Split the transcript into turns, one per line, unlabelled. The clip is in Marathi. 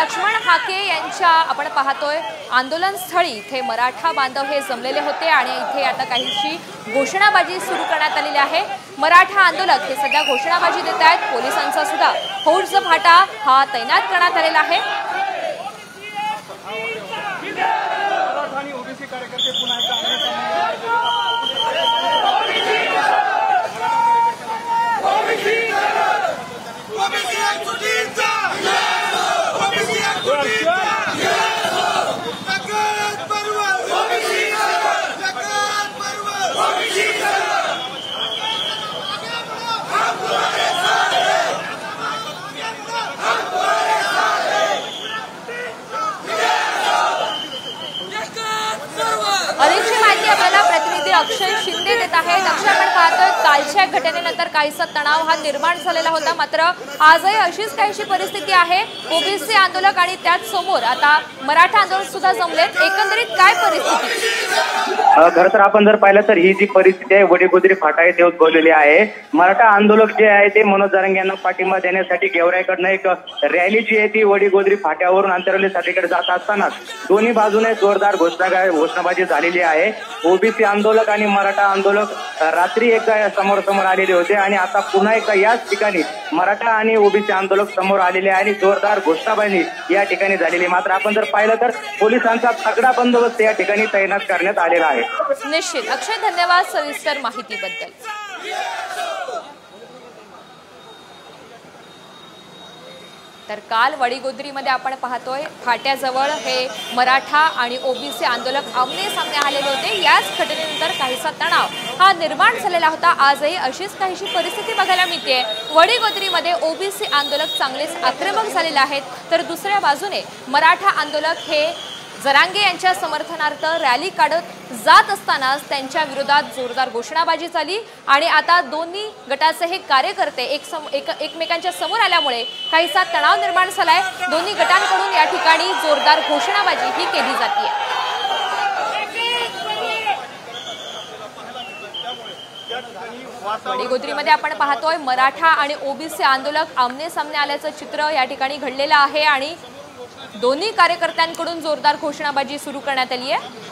लक्ष्मण हाके यांच्या आपण पाहतोय आंदोलन स्थळी इथे मराठा बांधव हे जमलेले होते आणि इथे आता काहीशी घोषणाबाजी सुरू करण्यात आलेली आहे। मराठा आंदोलक हे सध्या घोषणाबाजी देत आहेत। पोलिसांचा सुद्धा फौज फाटा हा तैनात करण्यात आलेला आहे। अधिकची माहिती आपल्याला प्रतिनिधी अक्षय शिंदे देत आहेत। अक्षय, आपण पाहतोय कालच्या घटनेनंतर काहीसा तणाव हा निर्माण झालेला होता, मात्र आजही अशीच काहीशी परिस्थिती आहे। ओबीसी आंदोलक आणि त्याच समोर आता मराठा आंदोलक सुद्धा जमलेत। एकंदरीत काय परिस्थिती?
खरं तर आपण जर पाहिलं तर ही जी परिस्थिती आहे वडीगोद्री फाटा येथे उद्भवलेली आहे। मराठा आंदोलक जे आहे ते मनोज जरांगे यांना पाठिंबा देण्यासाठी गेवराईकडनं एक रॅली जी आहे ती वडीगोद्री फाट्यावरून अंतरवली साठीकडे जात असताना दोन्ही बाजूने जोरदार घोषणाबाजी झालेली आहे। ओबीसी आंदोलक आणि मराठा आंदोलक रात्री एकदा समोर आलेले होते आणि आता पुन्हा एकदा याच ठिकाणी मराठा आणि ओबीसी आंदोलक समोर आलेले आणि जोरदार घोषणाबाजी या ठिकाणी झालेली। मात्र आपण जर पाहिलं तर पोलिसांचा तगडा बंदोबस्त या ठिकाणी तैनात करण्यात आलेला आहे।
निश्चित अक्षय, धन्यवाद सविस्तर माहितीबद्दल। तर काल वडीगोद्रीमध्ये आपण पाहतोय फाट्याजवळ हे मराठा आणि ओबीसी आंदोलक आमने सामने आलेले होते। याच घटनेनंतर काहीसा तणाव हा निर्माण झालेला होता। आजही अशीच काहीशी परिस्थिती बघायला मिळते। वडीगोद्रीमध्ये ओबीसी आंदोलक चांगलेच आक्रमक झालेले आहेत, तर दुसऱ्या बाजूने मराठा आंदोलक हे जरांगे यांच्या समर्थनार्थ रॅली काढत जात असतानाच त्यांच्या विरोधात जोरदार घोषणाबाजी झाली आणि आता दोन्ही गटाचे हे कार्यकर्ते एकमेकांच्या समोर आल्यामुळे काहीसा तणाव निर्माण झालाय। दोन्ही गटांकडून या ठिकाणी जोरदार घोषणाबाजी ही केली जाते। वडीगोद्रीमध्ये आपण पाहतोय मराठा आणि ओबीसी आंदोलक आमने सामने आल्याचं चित्र या ठिकाणी घडलेलं आहे आणि दोन्ही कार्यकर्त्यांकडून जोरदार घोषणाबाजी सुरू करण्यात आली आहे।